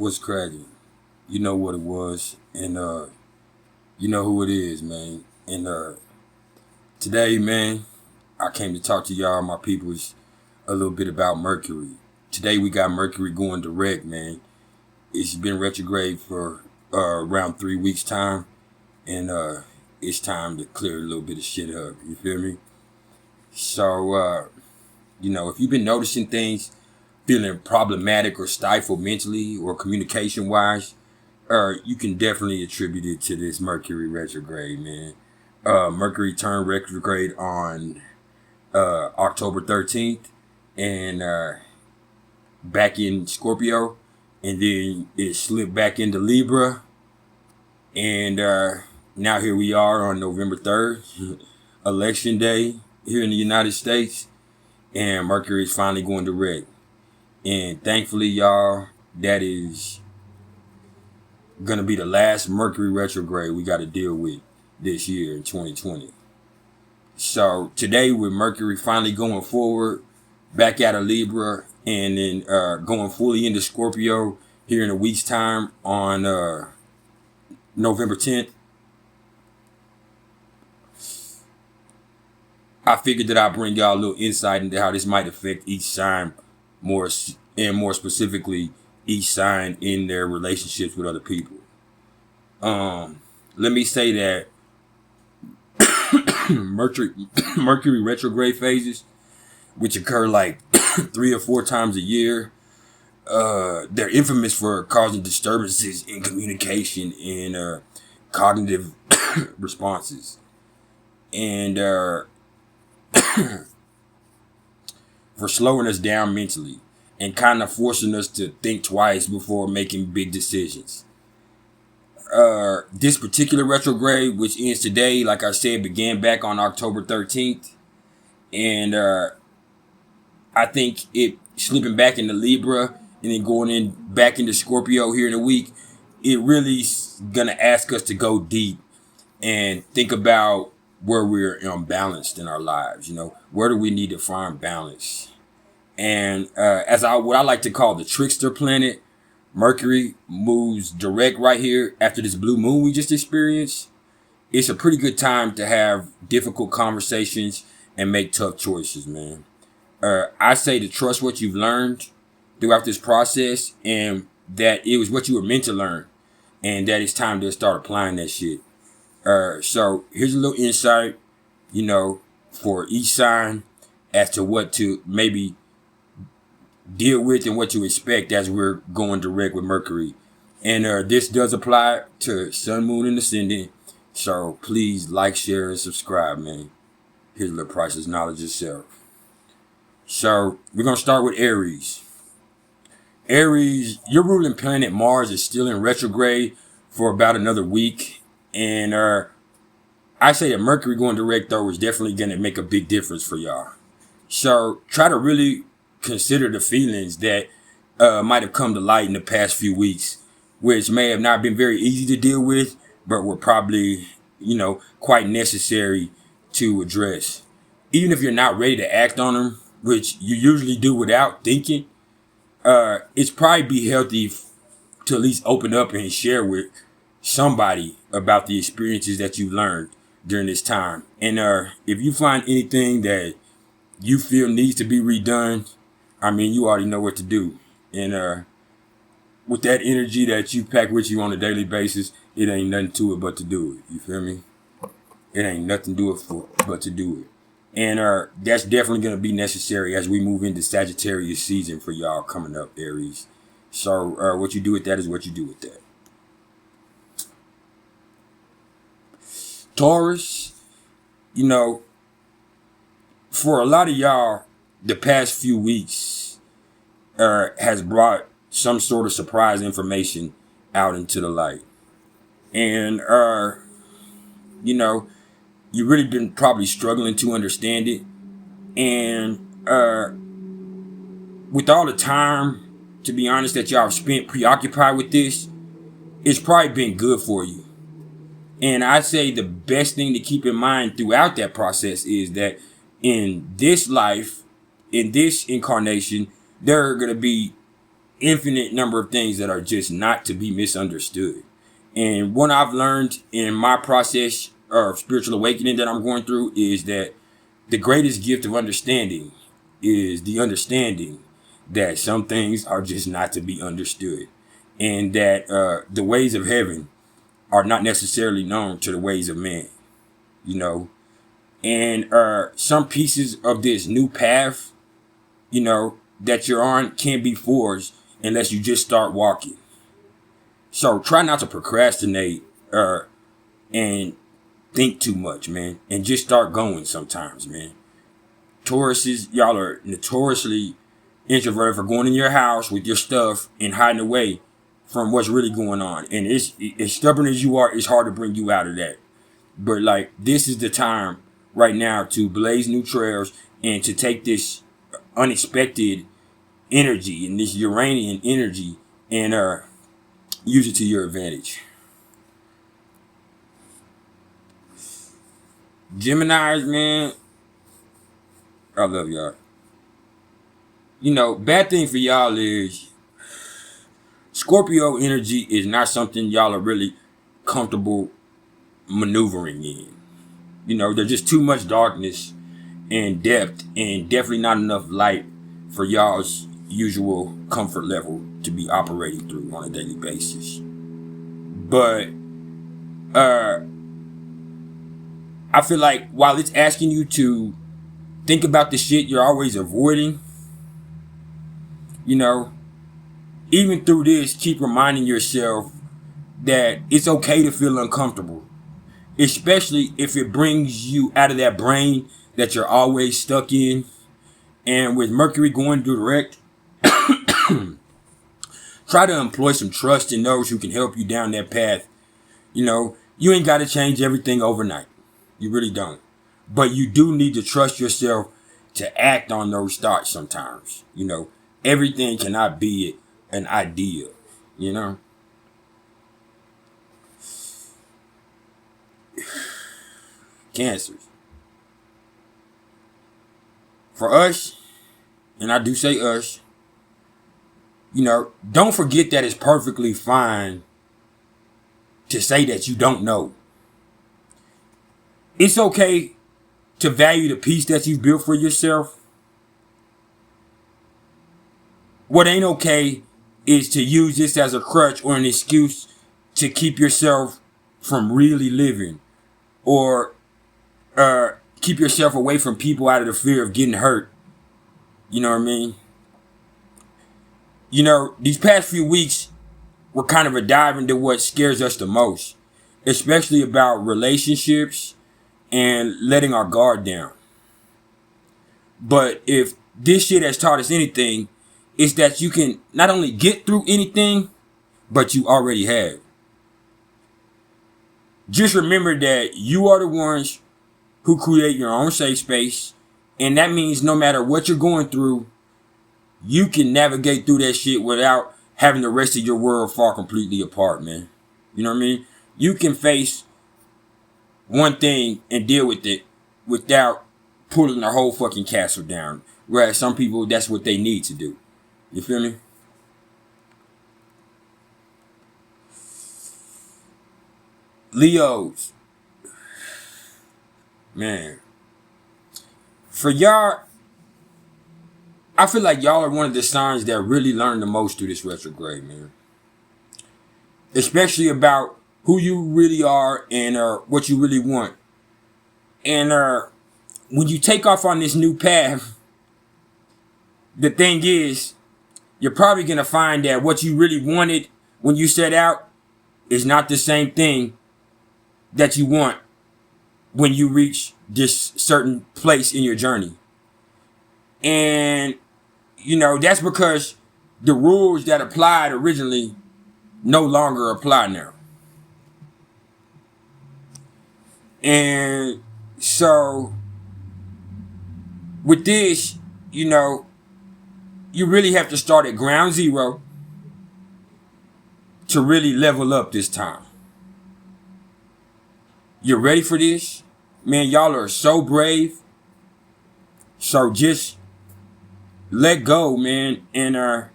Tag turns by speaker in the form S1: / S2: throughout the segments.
S1: What's cracking? You know what it was, and you know who it is, man. And today, man, I came to talk to y'all, my peoples, a little bit about Mercury. Today we got Mercury going direct, man. It's been retrograde for around 3 weeks time, and it's time to clear a little bit of shit up. You feel me? So if you've been noticing things feeling problematic or stifled mentally or communication wise, you can definitely attribute it to this Mercury retrograde, man. Mercury turned retrograde on October 13th and back in Scorpio, and then it slipped back into Libra, and now here we are on November 3rd, election day here in the United States, and Mercury is finally going direct. And thankfully, y'all, that is gonna be the last Mercury retrograde we got to deal with this year in 2020. So today, with Mercury finally going forward, back out of Libra, and then going fully into Scorpio here in a week's time on November 10th, I figured that I'd bring y'all a little insight into how this might affect each sign more specifically each sign in their relationships with other people. Let me say that Mercury retrograde phases, which occur like 3 or 4 times a year, they're infamous for causing disturbances in communication and cognitive responses, and for slowing us down mentally and kind of forcing us to think twice before making big decisions. This particular retrograde, which ends today, like I said, began back on October 13th. And I think it slipping back into Libra and then going in back into Scorpio here in a week, it really's gonna ask us to go deep and think about where we're unbalanced in our lives. Where do we need to find balance? And what I like to call the trickster planet, Mercury moves direct right here after this blue moon we just experienced. It's a pretty good time to have difficult conversations and make tough choices, man. I say to trust what you've learned throughout this process, and that it was what you were meant to learn, and that it's time to start applying that shit. So here's a little insight, for each sign as to what to maybe deal with and what to expect as we're going direct with Mercury. And this does apply to Sun, Moon, and Ascendant. So please like, share, and subscribe, man. Here's a little priceless knowledge itself. So we're going to start with Aries. Aries, your ruling planet Mars is still in retrograde for about another week. And I say that Mercury going direct, though, is definitely going to make a big difference for y'all. So try to really consider the feelings that might have come to light in the past few weeks, which may have not been very easy to deal with, but were probably, quite necessary to address. Even if you're not ready to act on them, which you usually do without thinking, it's probably be healthy to at least open up and share with somebody about the experiences that you learned during this time. And if you find anything that you feel needs to be redone, you already know what to do. And with that energy that you pack with you on a daily basis, it ain't nothing to it but to do it. You feel me? It ain't nothing to it for but to do it. And that's definitely going to be necessary as we move into Sagittarius season for y'all coming up, Aries. So what you do with that is what you do with that. Taurus, for a lot of y'all, the past few weeks has brought some sort of surprise information out into the light. And, you've really been probably struggling to understand it. And with all the time, to be honest, that y'all have spent preoccupied with this, it's probably been good for you. And I say the best thing to keep in mind throughout that process is that in this life, in this incarnation, there are going to be infinite number of things that are just not to be misunderstood. And what I've learned in my process of spiritual awakening that I'm going through is that the greatest gift of understanding is the understanding that some things are just not to be understood, and that the ways of heaven are not necessarily known to the ways of man, you know. And some pieces of this new path, you know, that you're on can't be forged unless you just start walking. So try not to procrastinate and think too much, man, and just start going sometimes, man. Tauruses, y'all are notoriously introverted for going in your house with your stuff and hiding away from what's really going on. And it's as stubborn as you are, it's hard to bring you out of that. But like, this is the time right now to blaze new trails and to take this unexpected energy and this Uranian energy and use it to your advantage. Geminis, man, I love y'all. You know, bad thing for y'all is Scorpio energy is not something y'all are really comfortable maneuvering in. You know, there's just too much darkness and depth and definitely not enough light for y'all's usual comfort level to be operating through on a daily basis. But I feel like while it's asking you to think about the shit you're always avoiding, you know, even through this, keep reminding yourself that it's okay to feel uncomfortable, especially if it brings you out of that brain that you're always stuck in. And with Mercury going direct, try to employ some trust in those who can help you down that path. You know, you ain't got to change everything overnight. You really don't. But you do need to trust yourself to act on those thoughts sometimes. You know, everything cannot be an idea, you know. Cancers. For us, and I do say us, you know, don't forget that it's perfectly fine to say that you don't know. It's okay to value the peace that you've built for yourself. What ain't okay is to use this as a crutch or an excuse to keep yourself from really living, or keep yourself away from people out of the fear of getting hurt. You know what I mean? You know, these past few weeks were kind of a dive into what scares us the most, especially about relationships and letting our guard down. But if this shit has taught us anything, it's that you can not only get through anything, but you already have. Just remember that you are the ones who create your own safe space. And that means no matter what you're going through, you can navigate through that shit without having the rest of your world fall completely apart, man. You know what I mean? You can face one thing and deal with it without pulling the whole fucking castle down. Whereas some people, that's what they need to do. You feel me? Leos. Man. For y'all, I feel like y'all are one of the signs that really learn the most through this retrograde, man. Especially about who you really are and what you really want. And when you take off on this new path, the thing is, you're probably going to find that what you really wanted when you set out is not the same thing that you want when you reach this certain place in your journey. And, you know, that's because the rules that applied originally no longer apply now. And so with this, you know, you really have to start at ground zero to really level up this time. You're ready for this? Man, y'all are so brave. So just let go, man, and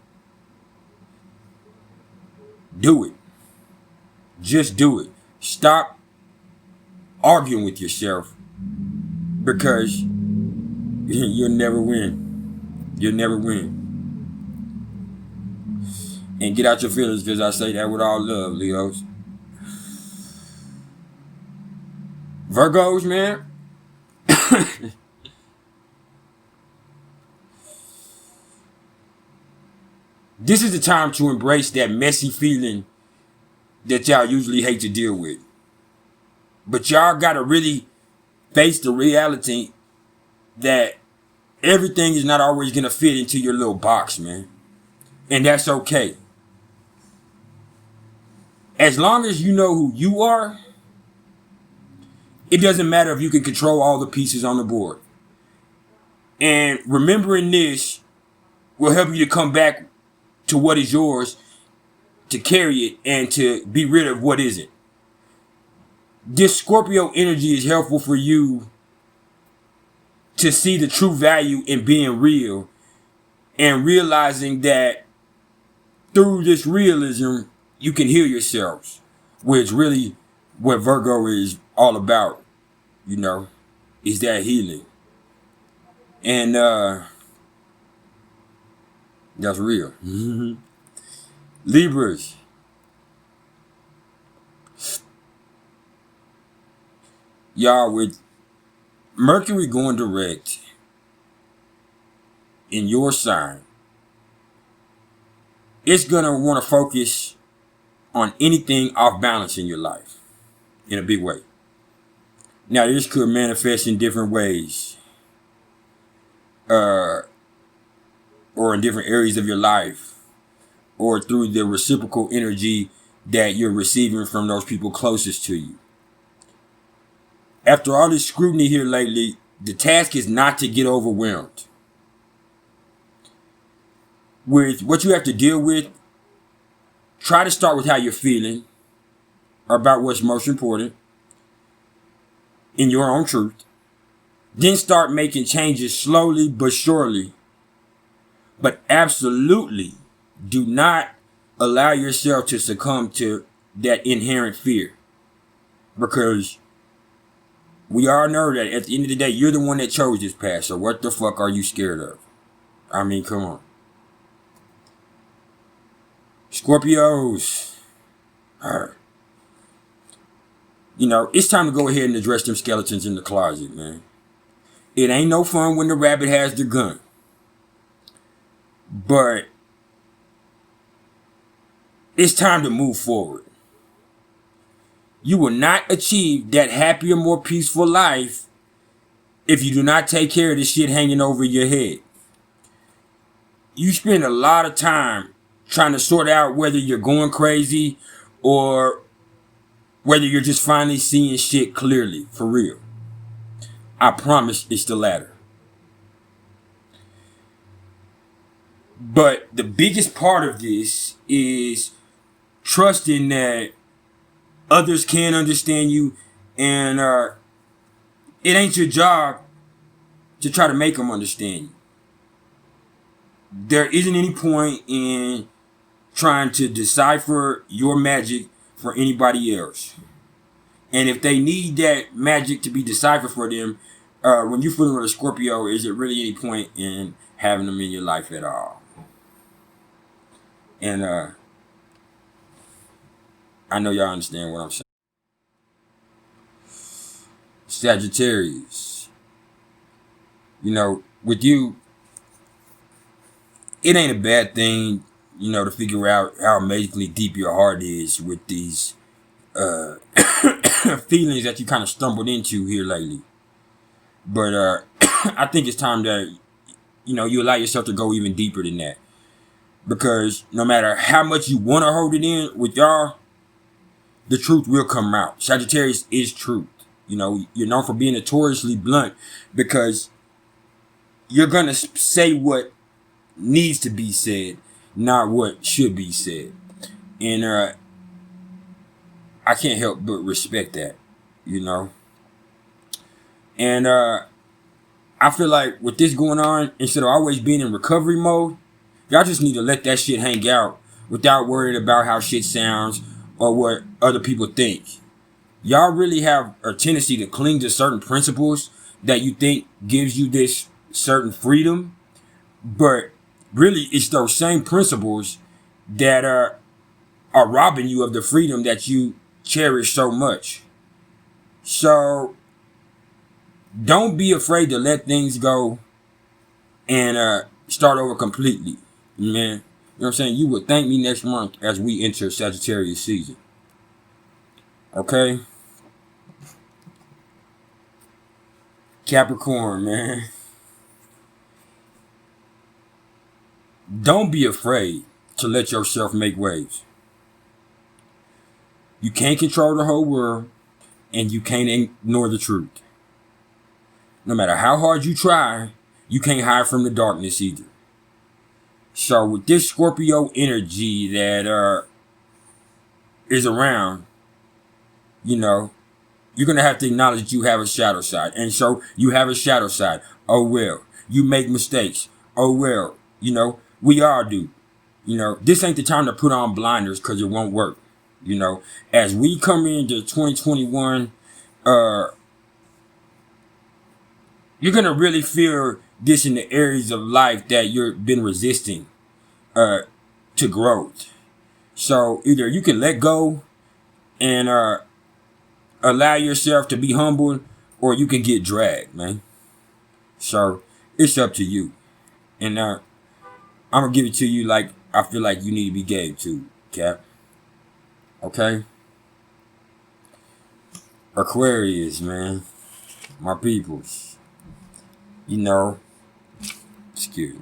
S1: Do it. Just do it. Stop arguing with yourself, because you'll never win. You'll never win. And get out your feelings, because I say that with all love, Leos. Virgos, man. This is the time to embrace that messy feeling that y'all usually hate to deal with. But y'all gotta really face the reality that everything is not always gonna fit into your little box, man. And that's okay. As long as you know who you are, it doesn't matter if you can control all the pieces on the board. And remembering this will help you to come back to what is yours, to carry it, and to be rid of what isn't. This Scorpio energy is helpful for you to see the true value in being real, and realizing that through this realism, you can heal yourselves, which really what Virgo is all about, you know, is that healing. And that's real. Libras. Y'all, with Mercury going direct in your sign, it's going to want to focus on anything off balance in your life in a big way. Now, this could manifest in different ways, or in different areas of your life, or through the reciprocal energy that you're receiving from those people closest to you. After all this scrutiny here lately, the task is not to get overwhelmed with what you have to deal with. Try to start with how you're feeling about what's most important in your own truth. Then start making changes slowly but surely. But absolutely do not allow yourself to succumb to that inherent fear. Because we all know that at the end of the day, you're the one that chose this path. So what the fuck are you scared of? I mean, come on. Scorpios. You know, it's time to go ahead and address them skeletons in the closet, man. It ain't no fun when the rabbit has the gun. But it's time to move forward. You will not achieve that happier, more peaceful life if you do not take care of the shit hanging over your head. You spend a lot of time trying to sort out whether you're going crazy or whether you're just finally seeing shit clearly, for real. I promise it's the latter. But the biggest part of this is trusting that others can understand you, and it ain't your job to try to make them understand you. There isn't any point in trying to decipher your magic for anybody else. And if they need that magic to be deciphered for them, when you're fooling with a Scorpio, is there really any point in having them in your life at all? And I know y'all understand what I'm saying. Sagittarius. You know, with you, it ain't a bad thing, you know, to figure out how amazingly deep your heart is with these feelings that you kind of stumbled into here lately. But I think it's time that, you know, you allow yourself to go even deeper than that. Because no matter how much you want to hold it in with y'all, the truth will come out. Sagittarius is truth. You know, you're known for being notoriously blunt because you're going to say what needs to be said, not what should be said. And I can't help but respect that, you know. And I feel like with this going on, instead of always being in recovery mode, y'all just need to let that shit hang out without worrying about how shit sounds or what other people think. Y'all really have a tendency to cling to certain principles that you think gives you this certain freedom, but really it's those same principles that are robbing you of the freedom that you cherish so much. So don't be afraid to let things go and start over completely, man. You know what I'm saying? You will thank me next month as we enter Sagittarius season. Okay? Capricorn, man. Don't be afraid to let yourself make waves. You can't control the whole world, and you can't ignore the truth. No matter how hard you try, you can't hide from the darkness either. So with this Scorpio energy that is around, you know, you're going to have to acknowledge that you have a shadow side. And so you have a shadow side. Oh, well. You make mistakes. Oh, well. You know, we all do. You know, this ain't the time to put on blinders because it won't work. You know, as we come into 2021, you're going to really feel this in the areas of life that you've been resisting to growth. So either you can let go and allow yourself to be humbled, or you can get dragged, man. So it's up to you. And I'm going to give it to you like I feel like you need to be gave to, Cap. Okay? Aquarius, man. My peoples. You know, excuse me.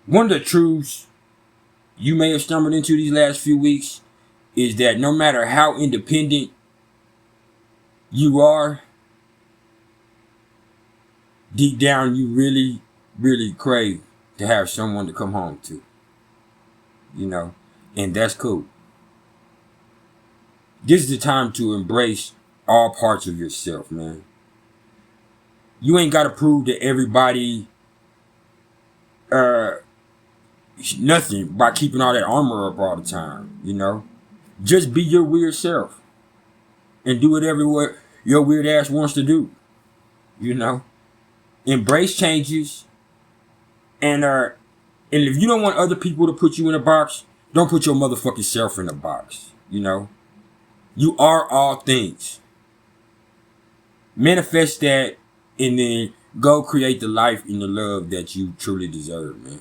S1: One of the truths you may have stumbled into these last few weeks is that no matter how independent you are, deep down you really, really crave to have someone to come home to. You know, and that's cool. This is the time to embrace all parts of yourself, man. You ain't got to prove to everybody nothing by keeping all that armor up all the time, you know. Just be your weird self and do whatever your weird ass wants to do, you know. Embrace changes, and if you don't want other people to put you in a box, don't put your motherfucking self in a box, you know. You are all things. Manifest that and then go create the life and the love that you truly deserve, man.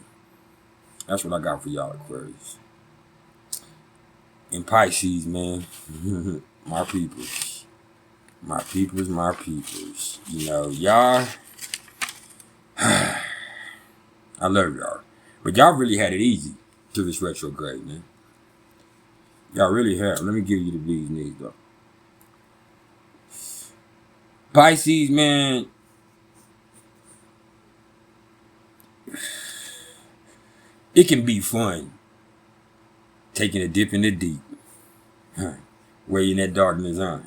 S1: That's what I got for y'all, Aquarius. And Pisces, man. My peoples. My peoples, my peoples. You know, y'all. I love y'all. But y'all really had it easy to this retrograde, man. Y'all really have. Let me give you the bee's knees, though. Pisces, man. It can be fun taking a dip in the deep. Way in that darkness, huh?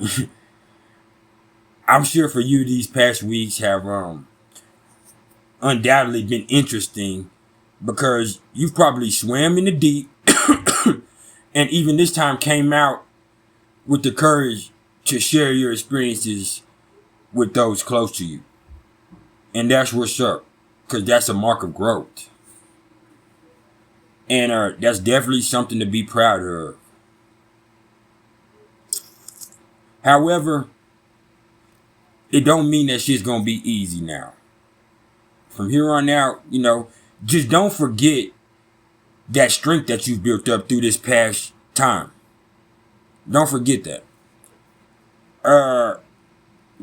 S1: I'm sure for you these past weeks have undoubtedly been interesting because you've probably swam in the deep and even this time came out with the courage to share your experiences with those close to you. And that's what's up, because that's a mark of growth. And that's definitely something to be proud of. However, it don't mean that shit's gonna be easy now. From here on out, you know, just don't forget that strength that you've built up through this past time. Don't forget that.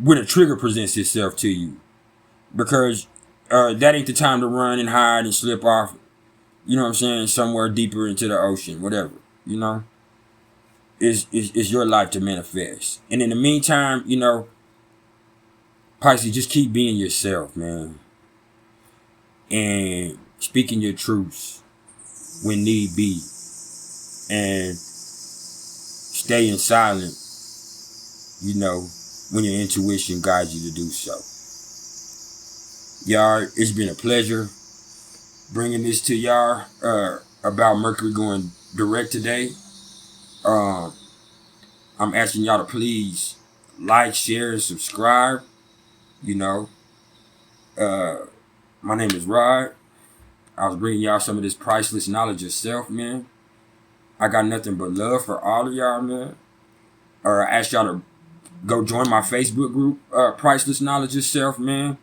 S1: When a trigger presents itself to you. Because that ain't the time to run and hide and slip off, you know what I'm saying, somewhere deeper into the ocean, whatever, you know. It's your life to manifest. And in the meantime, you know, Pisces, just keep being yourself, man. And speaking your truths when need be. And staying silent, you know, when your intuition guides you to do so. Y'all, it's been a pleasure. bringing this to y'all about Mercury going direct today. I'm asking y'all to please like, share, and subscribe. You know, my name is Rod. I was bringing y'all some of this priceless knowledge of self, man. I got nothing but love for all of y'all, man. I asked y'all to go join my Facebook group, Priceless Knowledge of Self, man.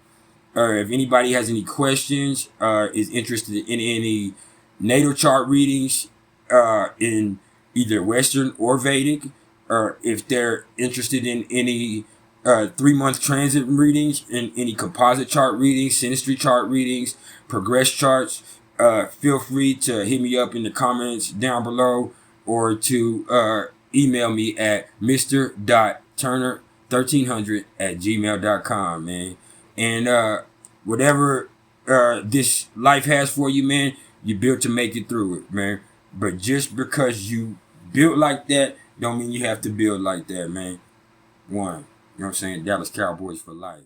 S1: If anybody has any questions, is interested in any natal chart readings, in either Western or Vedic, or if they're interested in any 3-month transit readings, in any composite chart readings, synastry chart readings, progress charts, feel free to hit me up in the comments down below, or to email me at mr.turner1300@gmail.com, man. And whatever this life has for you, man, you're built to make it through it, man. But just because you built like that, don't mean you have to build like that, man. One, you know what I'm saying? Dallas Cowboys for life.